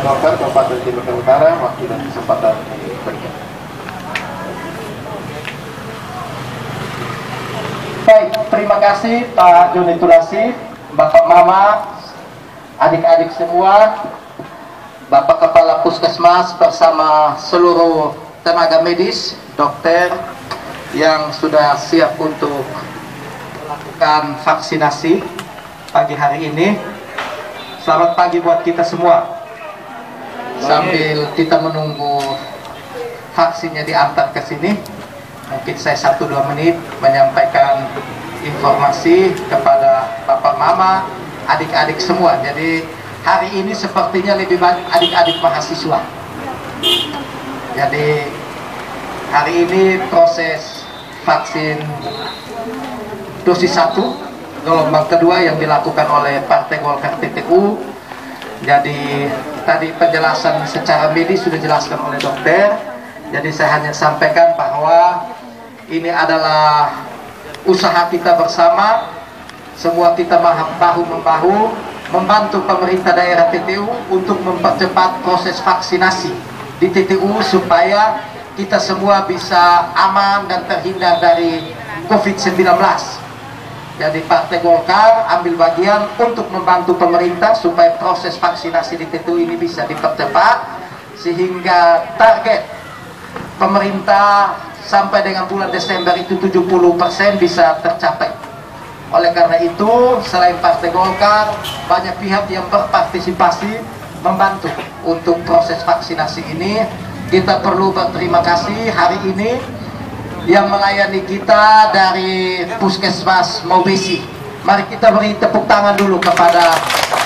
Golkar Kabupaten Timur Tengah Utara, waktu dan kesempatan diberikan. Baik, terima kasih Pak Joni Tulasi, Bapak Mama, adik-adik semua, Bapak Kepala Puskesmas bersama seluruh tenaga medis, dokter yang sudah siap untuk melakukan vaksinasi pagi hari ini. Selamat pagi buat kita semua. Sambil kita menunggu vaksinnya diantar ke sini, mungkin saya 1-2 menit menyampaikan informasi kepada Bapak Mama, adik-adik semua. Jadi hari ini sepertinya lebih banyak adik-adik mahasiswa. Jadi hari ini proses vaksin dosis 1 gelombang kedua yang dilakukan oleh Partai Golkar TTU. Jadi tadi penjelasan secara medis sudah dijelaskan oleh dokter. Jadi saya hanya sampaikan bahwa ini adalah usaha kita bersama, semua kita bahu-membahu membantu pemerintah daerah TTU untuk mempercepat proses vaksinasi di TTU supaya kita semua bisa aman dan terhindar dari COVID-19. Jadi Partai Golkar ambil bagian untuk membantu pemerintah supaya proses vaksinasi di TTU ini bisa dipercepat sehingga target pemerintah sampai dengan bulan Desember itu 70% bisa tercapai. Oleh karena itu, selain Partai Golkar, banyak pihak yang berpartisipasi membantu untuk proses vaksinasi ini. Kita perlu berterima kasih hari ini yang melayani kita dari Puskesmas Maubesi. Mari kita beri tepuk tangan dulu kepada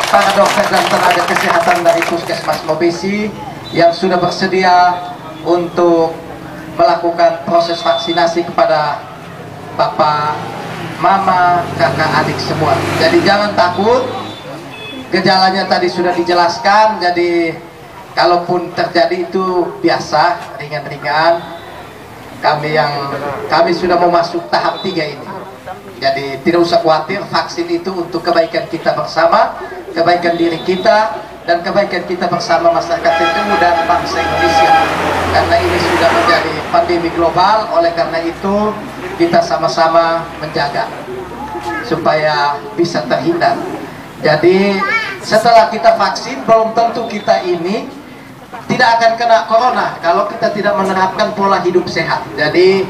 para dokter dan tenaga kesehatan dari Puskesmas Maubesi yang sudah bersedia untuk melakukan proses vaksinasi kepada Bapak, Mama, kakak, adik semua. Jadi jangan takut, gejalanya tadi sudah dijelaskan. Jadi kalaupun terjadi itu biasa, ringan-ringan. Kami sudah mau masuk tahap 3 ini. Jadi tidak usah khawatir, vaksin itu untuk kebaikan kita bersama, kebaikan diri kita, dan kebaikan kita bersama masyarakat TTU dan bangsa Indonesia. Karena ini sudah menjadi pandemi global, oleh karena itu kita sama-sama menjaga supaya bisa terhindar. Jadi setelah kita vaksin, belum tentu kita ini tidak akan kena corona kalau kita tidak menerapkan pola hidup sehat. Jadi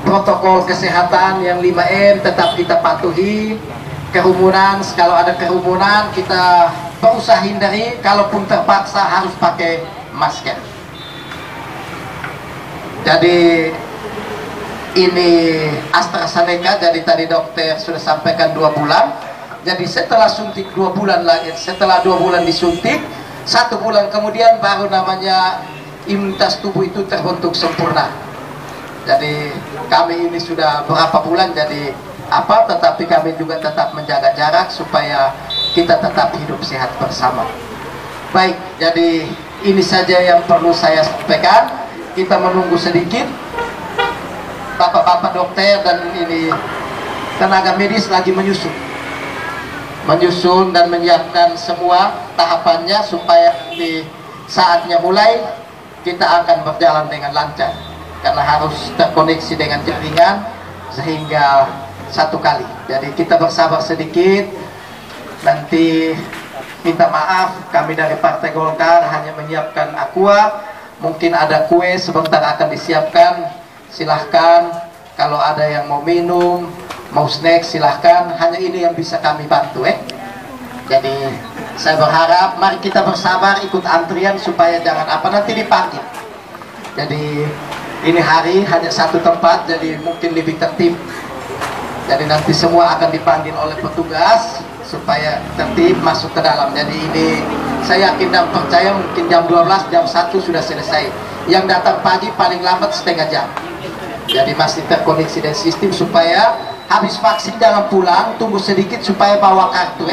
protokol kesehatan yang 5M tetap kita patuhi. Kerumunan, kalau ada kerumunan kita berusaha hindari, kalaupun terpaksa harus pakai masker. Jadi ini AstraZeneca, jadi tadi dokter sudah sampaikan 2 bulan. Jadi setelah suntik 2 bulan lagi, setelah 2 bulan disuntik, 1 bulan kemudian baru namanya imunitas tubuh itu terbentuk sempurna. Jadi kami ini sudah berapa bulan jadi tetapi kami juga tetap menjaga jarak supaya kita tetap hidup sehat bersama. Baik, jadi ini saja yang perlu saya sampaikan. Kita menunggu sedikit. Bapak-bapak dokter dan ini tenaga medis lagi menyusun dan menyiapkan semua tahapannya supaya di saatnya mulai kita akan berjalan dengan lancar, karena harus terkoneksi dengan jaringan sehingga 1 kali. Jadi kita bersabar sedikit. Nanti minta maaf, kami dari Partai Golkar hanya menyiapkan aqua, mungkin ada kue sebentar akan disiapkan. Silahkan kalau ada yang mau minum, mau snack silahkan, hanya ini yang bisa kami bantu. Jadi saya berharap mari kita bersabar ikut antrian supaya jangan nanti dipanggil. Jadi ini hari hanya 1 tempat, jadi mungkin lebih tertib. Jadi nanti semua akan dipanggil oleh petugas supaya tertib masuk ke dalam. Jadi ini saya yakin dan percaya mungkin jam 12, jam 1 sudah selesai. Yang datang pagi paling lambat setengah jam. Jadi masih terkoneksi dengan sistem supaya habis vaksin jangan pulang, tunggu sedikit supaya bawa kartu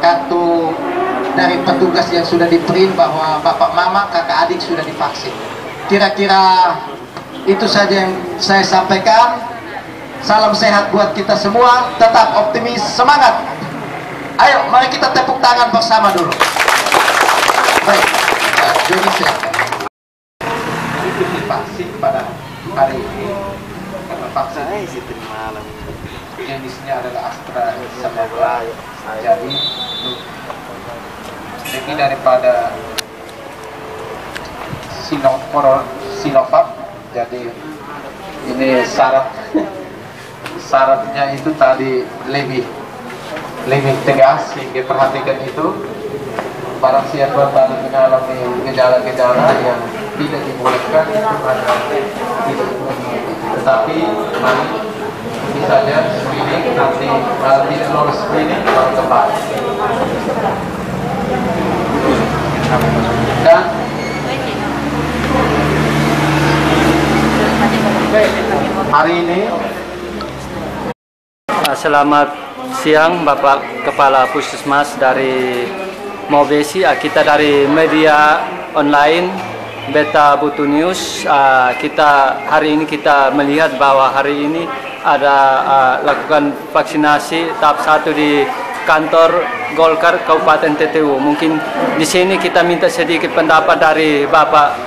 kartu dari petugas yang sudah di-print bahwa Bapak, Mama, kakak, adik sudah divaksin. Kira-kira itu saja yang saya sampaikan. Salam sehat buat kita semua, tetap optimis, semangat. Ayo mari kita tepuk tangan bersama dulu. Baik. Kesehatan itu divaksin pada hari ini karena vaksin jenisnya adalah AstraZeneca. Jadi lebih daripada Sinovac, jadi ini syaratnya itu tadi lebih tegas, sehingga perhatikan itu. Barang siapa tadi mengalami gejala-gejala yang tidak dibolehkan itu adalah tidak boleh. Tetapi mari ini saja screening, nanti kalau tidak lolos screening baru kembali. Dan hari ini selamat siang Bapak Kepala Puskesmas dari Mobesi. Kita dari media online Beta Butu News. Hari ini kita melihat bahwa hari ini ada lakukan vaksinasi tahap 1 di kantor Golkar Kabupaten TTU. Mungkin di sini kita minta sedikit pendapat dari Bapak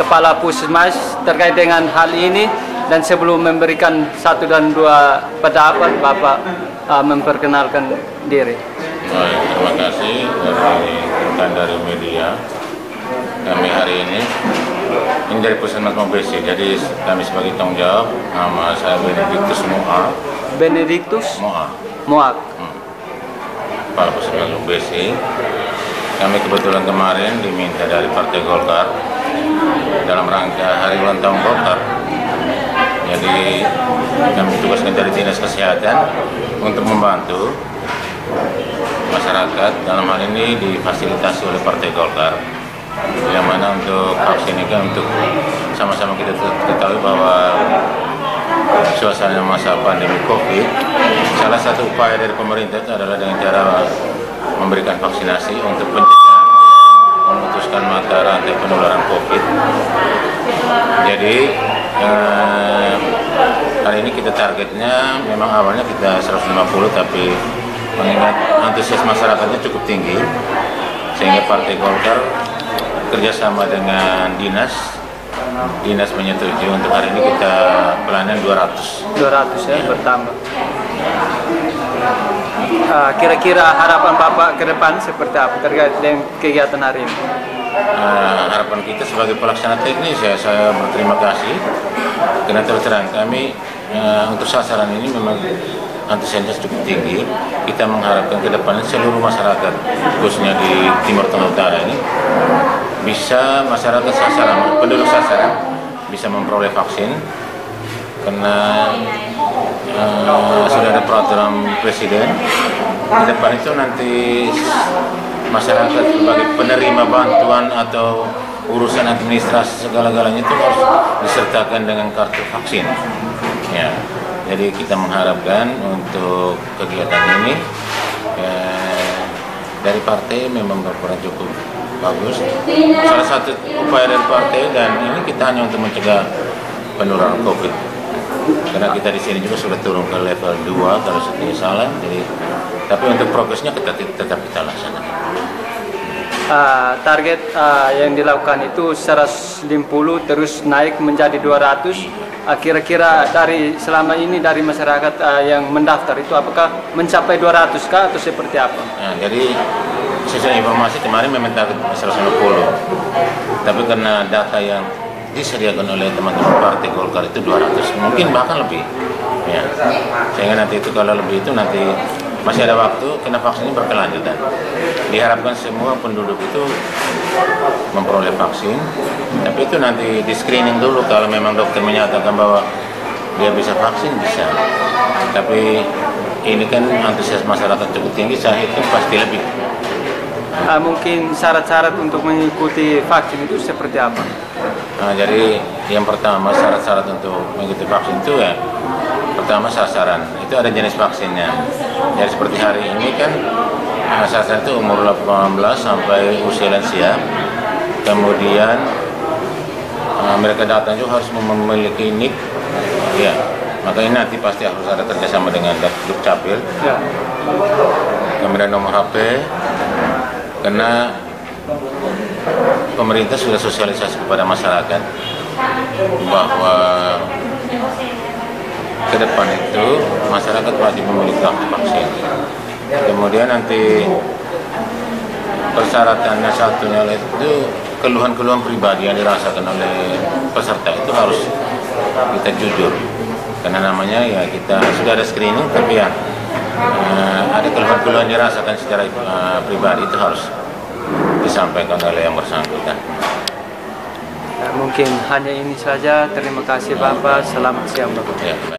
Kepala Puskesmas terkait dengan hal ini, dan sebelum memberikan 1 dan 2 pendapat, Bapak memperkenalkan diri. Baik, terima kasih dari media. Kami hari ini dari Puskesmas Mobesi, jadi kami sebagai tanggung jawab. Nama saya Benediktus Moak. Benediktus Moak. Kepala Puskesmas Mobesi. Kami kebetulan kemarin diminta dari Partai Golkar dalam rangka hari ulang tahun Golkar. Jadi kami tugaskan dari Dinas Kesehatan untuk membantu masyarakat, dalam hal ini difasilitasi oleh Partai Golkar, yang mana untuk vaksin ini kan untuk sama-sama kita ketahui bahwa suasana masa pandemi COVID, salah satu upaya dari pemerintah itu adalah dengan cara memberikan vaksinasi untuk pencegahan, memutuskan mata rantai penularan COVID. Jadi hari ini kita targetnya memang awalnya kita 150, tapi mengingat antusias masyarakatnya cukup tinggi, sehingga Partai Golkar kerjasama dengan dinas menyetujui untuk hari ini kita pelayanan 200 ya, bertambah. Kira-kira harapan Bapak ke depan seperti apa terkait dengan kegiatan hari ini? Harapan kita sebagai pelaksana teknis, saya berterima kasih karena terus terang kami untuk sasaran ini memang antusiasnya cukup tinggi. Kita mengharapkan ke depannya seluruh masyarakat, khususnya di Timur Tengah Utara ini, bisa masyarakat sasaran, penduduk sasaran bisa memperoleh vaksin, karena sudah ada peraturan Presiden. Di depan itu nanti masyarakat sebagai penerima bantuan atau urusan administrasi segala-galanya itu harus disertakan dengan kartu vaksin. Ya, jadi kita mengharapkan untuk kegiatan ini dari partai memang berperan cukup bagus. Salah satu upaya dari partai, dan ini kita hanya untuk mencegah penularan COVID. Karena kita di sini juga sudah turun ke level 2 kalau saya salah. Jadi, tapi untuk progresnya tetap kita laksanakan. Target yang dilakukan itu 150 terus naik menjadi 200. Kira-kira dari selama ini dari masyarakat yang mendaftar itu apakah mencapai 200 kah atau seperti apa? Nah, jadi sesuai informasi kemarin memang target 150, tapi karena data yang disediakan oleh teman-teman Partai Golkar itu 200, mungkin bahkan lebih. Ya, sehingga nanti itu kalau lebih itu nanti masih ada waktu, karena vaksin ini berkelanjutan. Diharapkan semua penduduk itu memperoleh vaksin, tapi itu nanti di screening dulu. Kalau memang dokter menyatakan bahwa dia bisa vaksin, bisa. Tapi ini kan antusias masyarakat cukup tinggi, saya itu pasti lebih. Mungkin syarat-syarat untuk mengikuti vaksin itu seperti apa? Jadi yang pertama syarat-syarat untuk mengikuti vaksin itu ya, pertama sasaran, itu ada jenis vaksinnya. Jadi seperti hari ini kan sasaran itu umur 18 sampai usia lansia. Kemudian mereka datang juga harus memiliki NIK, ya. Maka ini nanti pasti harus ada kerjasama dengan Dukcapil. Ya. Kemudian nomor HP, karena pemerintah sudah sosialisasi kepada masyarakat bahwa ke depan itu masyarakat wajib memiliki kartu vaksin. Kemudian nanti persyaratannya satunya itu keluhan-keluhan pribadi yang dirasakan oleh peserta itu harus kita jujur, karena namanya ya kita sudah ada screening, tapi ya ada keluhan-keluhan dirasakan secara pribadi itu harus disampaikan oleh yang bersangkutan. Mungkin hanya ini saja. Terima kasih Bapak. Selamat siang Bapak. Ya,